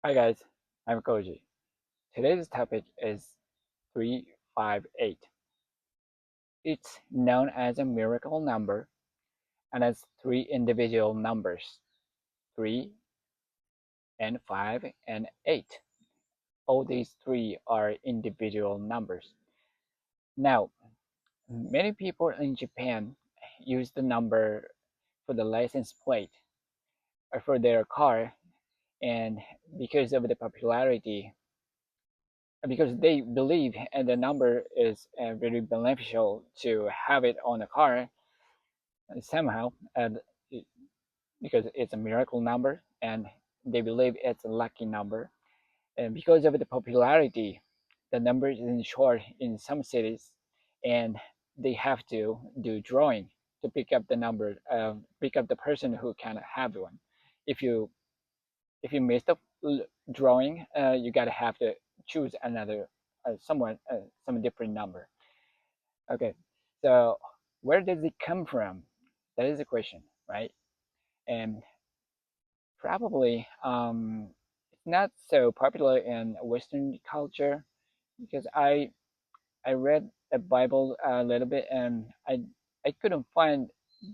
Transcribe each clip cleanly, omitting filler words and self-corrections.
Hi guys, I'm Koji. Today's topic is 358. It's known as a miracle number and as three individual numbers 3 and 5 and 8. All these three are individual numbers. Now, many people in Japan use the number for the license plate or for their car, and because of the popularity because they believe and the number is very beneficial to have it on a car somehow it- because it's a miracle number and they believe it's a lucky number, and because of the popularity the number is insured in some cities, and they have to do drawing to pick up the number, pick up the person who can have one. If you if you miss the drawing, you gotta have to choose another some different number. Okay, so where does it come from? That is the question, right? And probably it's not so popular in Western culture because I read the Bible a little bit, and I couldn't find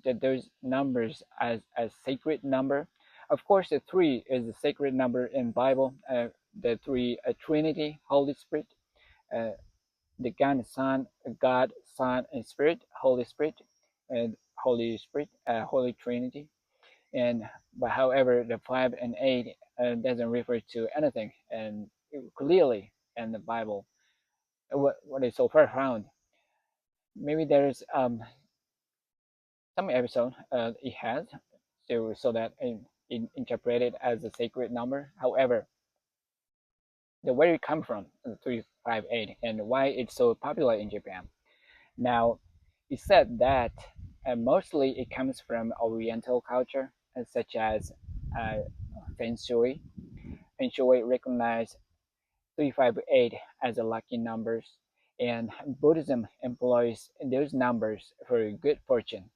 that those numbers as a sacred number. Of course, the three is a sacred number in Bible. The three Trinity, Holy Spirit, uh, the God, Son, and Spirit, Holy Spirit, and Holy Spirit, Holy Trinity. And but however, the 5 and 8 doesn't refer to anything, and clearly in the Bible, what is so profound. Maybe there's some episode it has so that it interpreted as a sacred number. However, the where it come from, the 358, and why it's so popular in Japan. Now, it said that mostly it comes from Oriental culture, such as uh, Feng Shui. Feng Shui recognized 358 as a lucky numbers, and Buddhism employs those numbers for good fortune.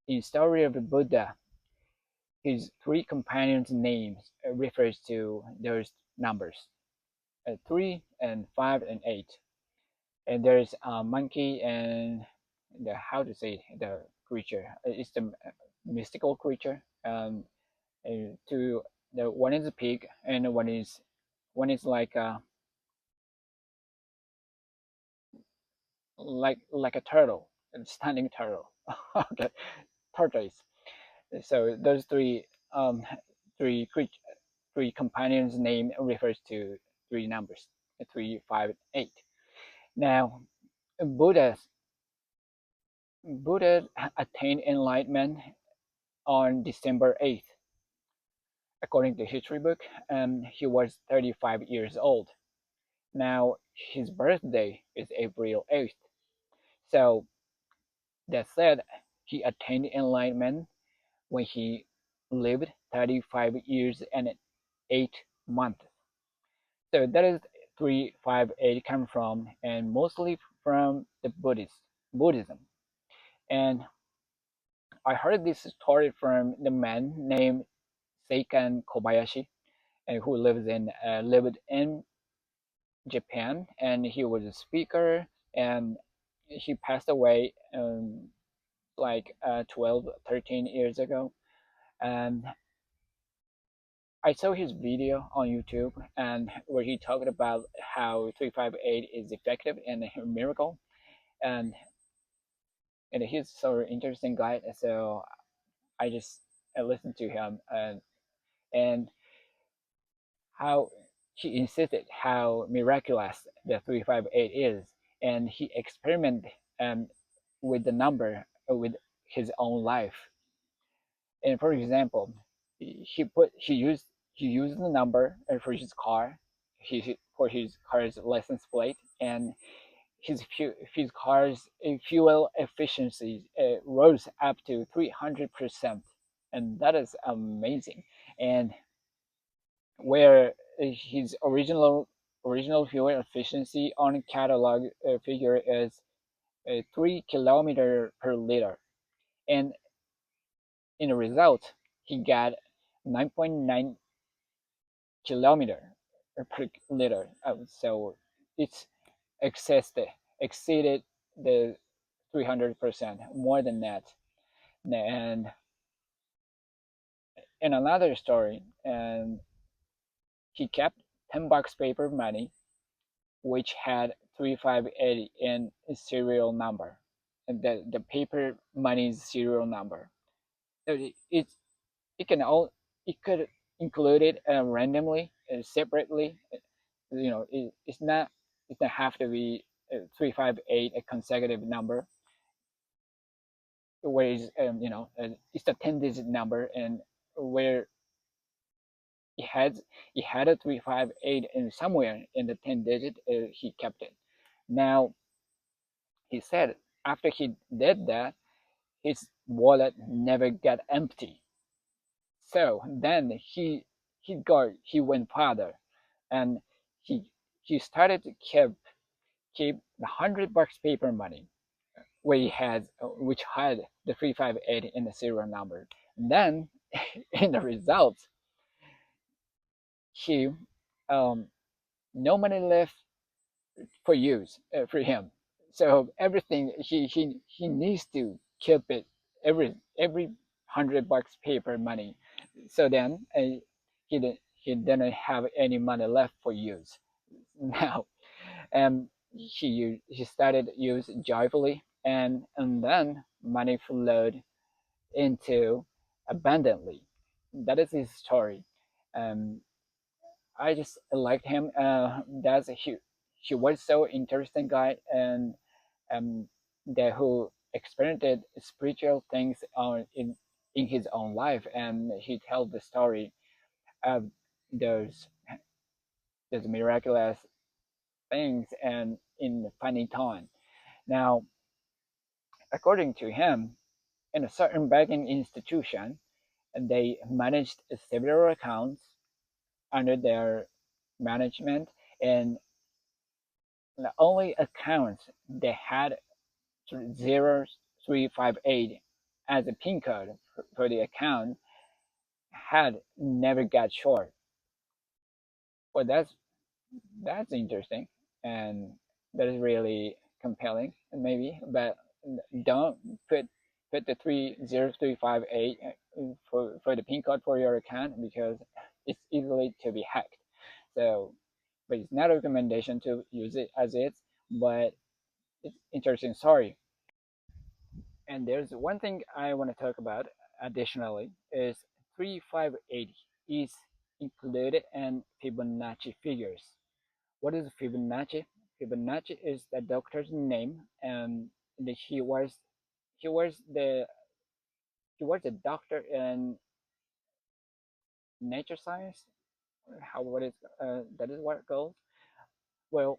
In story of the Buddha, his three companions' names refers to those numbers, 3 and 5 and 8. And there's a monkey and the how to say it, the creature. It's the mystical creature. To the one is a pig and one is like a turtle, a standing turtle. Okay, tortoise. So those three three companions' name refers to three numbers, 3, 5, 8. Now, Buddha Buddha attained enlightenment on December 8th, according to history book, and he was 35 years old. Now, his birthday is April 8th. So that said, he attained enlightenment when he lived 35 years and 8 months. So that is 358 come from, and mostly from the Buddhism. And I heard this story from the man named Seikan Kobayashi, who lived in Japan, and he was a speaker, and he passed away like 12, 13 years ago. And I saw his video on YouTube, and where he talked about how 358 is effective and a miracle, and and he's so interesting guy. So I listened to him, and how he insisted how miraculous the 358 is, and he experimented with the number with his own life. And for example, he used the number for his car, for his car's license plate, and his car's fuel efficiency rose up to 300%, and that is amazing. And where his original fuel efficiency on catalog figure is 3 kilometer per liter, and in a result he got 9.9 kilometer per liter. So it's excessed, exceeded the 300% more than that. And in another story, and he kept $10 paper money, which had 3580 in serial number, and the paper money's serial number. So it can all it could include it randomly, separately. It's not have to be 358 a consecutive number, where it's a 10-digit number, and where it had it had a 358 and somewhere in the 10 digit, he kept it. Now he said after he did that, his wallet never got empty. So then he went further, and he he started to keep the $100 paper money, where he had which had the 358 in the serial number. And then in the results, he no money left for use for him. So everything he needs to keep it, every $100 paper money. So then he didn't have any money left for use. Now, he started use joyfully, and then money flowed into abundantly. That is his story. Um, I just liked him. That's he was so interesting guy, and that who experienced spiritual things on in his own life, and he tells the story of those those miraculous things and in funny time. Now, according to him, in a certain banking institution, they managed several accounts under their management, and the only accounts they had 0358 as a PIN code for the account had never got short. Well, that's interesting, and that is really compelling, maybe. But don't put the 30358 for the PIN code for your account, because it's easily to be hacked. So, but it's not a recommendation to use it as it's, but it's interesting story. And there's one thing I want to talk about additionally is 3580 is included in Fibonacci figures. What is Fibonacci? Fibonacci is the doctor's name, and he was the he was a doctor in nature science. How what is that is what it goes. Well,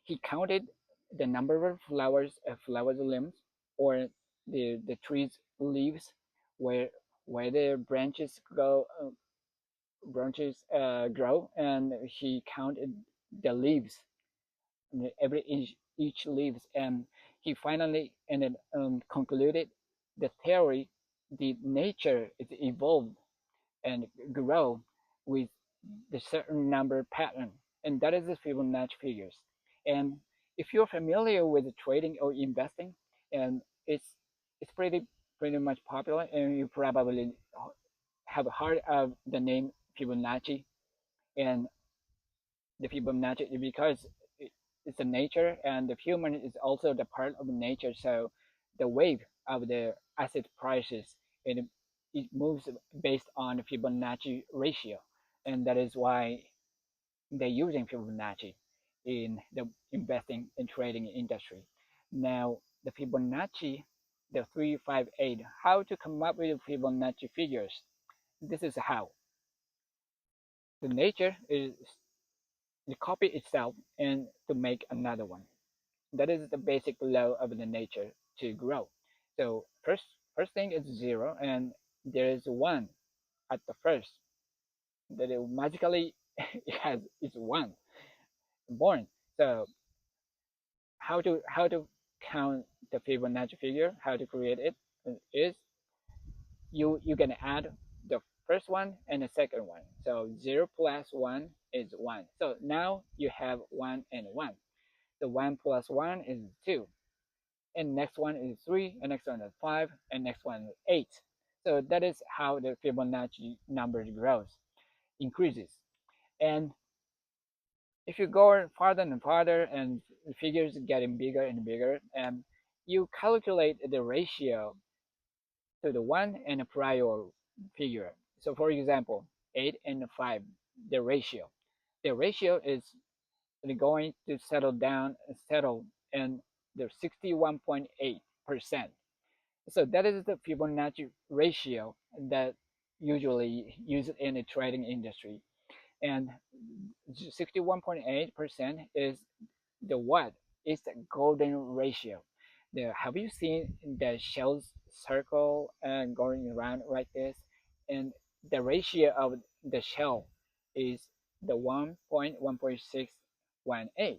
he counted the number of flowers limbs, or the tree's leaves, where the branches grow, and he counted the leaves, every each leaves, and he finally ended concluded the theory, the nature is evolved and grow with the certain number pattern, and that is the Fibonacci figures. And if you're familiar with trading or investing, and it's pretty much popular, and you probably have heard of the name Fibonacci. And the Fibonacci, because it's a nature, and the human is also the part of nature. So the wave of the asset prices, it moves based on the Fibonacci ratio, and that is why they're using Fibonacci in the investing and trading industry. Now, the Fibonacci, the 358, how to come up with the Fibonacci figures. This is how the nature is the copy itself and to make another one. That is the basic law of the nature to grow. So first thing is zero, and there is one at the first. That it magically it has is one born. So how to count the Fibonacci figure, how to create it is you can add the first one and the second one. So 0 plus 1 is 1. So now you have 1 and 1. So 1 plus 1 is 2. And next one is 3, and next one is 5, and next one is 8. So that is how the Fibonacci number grows, increases. And if you go farther and farther and the figures getting bigger and bigger, and you calculate the ratio to the one and a prior figure. So for example, 8 and 5, the ratio. The ratio is going to settle in the 61.8%. So that is the Fibonacci ratio that usually used in the trading industry. And 61.8% is the what? It's the golden ratio. Have you seen the shells circle and going around like this? And the ratio of the shell is the 1.1.618.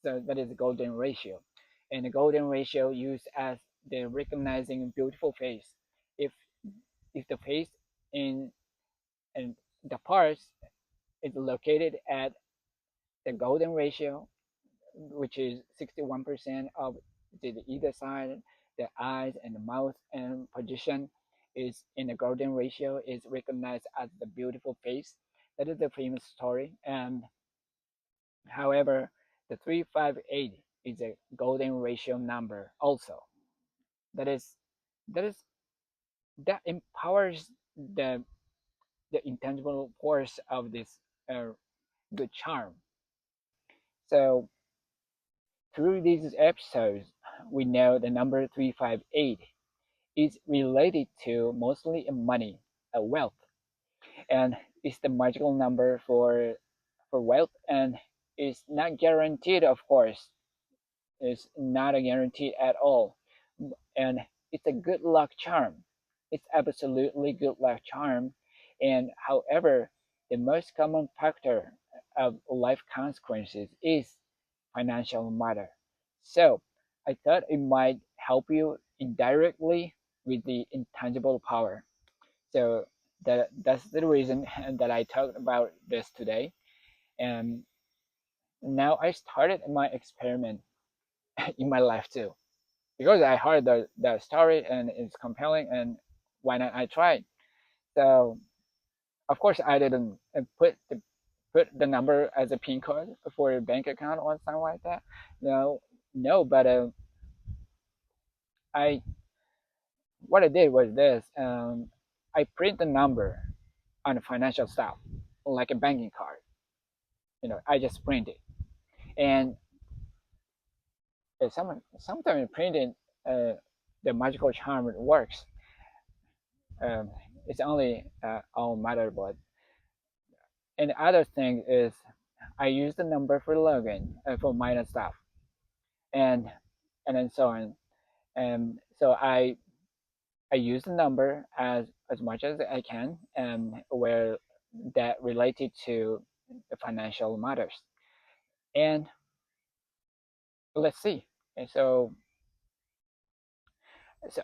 So that is the golden ratio. And the golden ratio used as the recognizing beautiful face. If if the face in and the parts is located at the golden ratio, which is 61% of the either side, the eyes and the mouth and position is in the golden ratio is recognized as the beautiful face. That is the famous story. And however, the 358 is a golden ratio number also. That is that is that empowers the intangible force of this good charm. So through these episodes, we know the number 358 is related to mostly money, wealth, and it's the magical number for wealth, and it's not guaranteed, of course. It's not a guarantee at all, and it's a good luck charm. It's absolutely good luck charm, and however, the most common factor of life consequences is financial matter. So I thought it might help you indirectly with the intangible power. So that's the reason that I talked about this today. And now I started my experiment in my life too. Because I heard the story and it's compelling and why not I try. So of course I didn't put the number as a PIN code for a bank account or something like that. No, no, but I what I did was this. I print the number on a financial stuff, like a banking card. I just print it, and sometimes printing uh, the magical charm works. Um, it's only all matter, but and the other thing is I use the number for login for minor stuff, and then so on. And so I use the number as much as I can, and where that related to the financial matters. And let's see. And so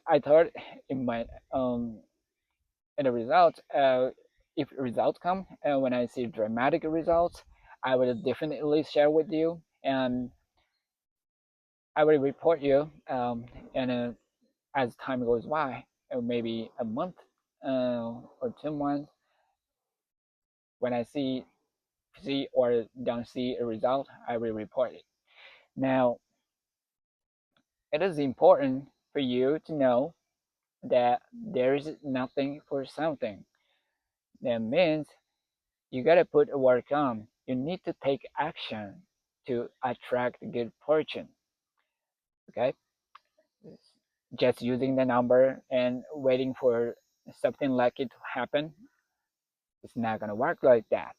I thought it might in the results. If results come, when I see dramatic results, I will definitely share with you, and I will report you. And as time goes by, maybe a month or 2 months, when I see or don't see a result, I will report it. Now, it is important for you to know that there is nothing for something. That means you gotta put work on. You need to take action to attract good fortune. Okay? Just using the number and waiting for something like it to happen, it's not gonna work like that.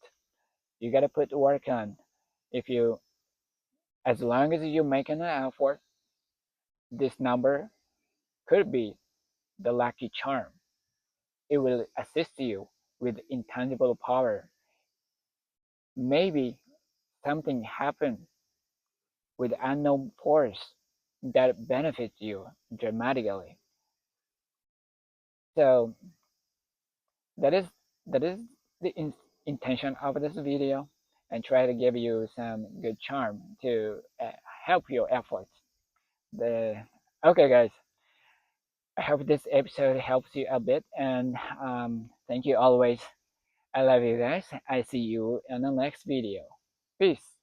You gotta put work on. If you, as long as you make an effort, this number could be the lucky charm. It will assist you with intangible power. Maybe something happened with unknown force that benefits you dramatically. So that is that is the intention of this video, and try to give you some good charm to help your efforts. The Okay, guys, I hope this episode helps you a bit, and thank you always. I love you guys. I see you in the next video. Peace.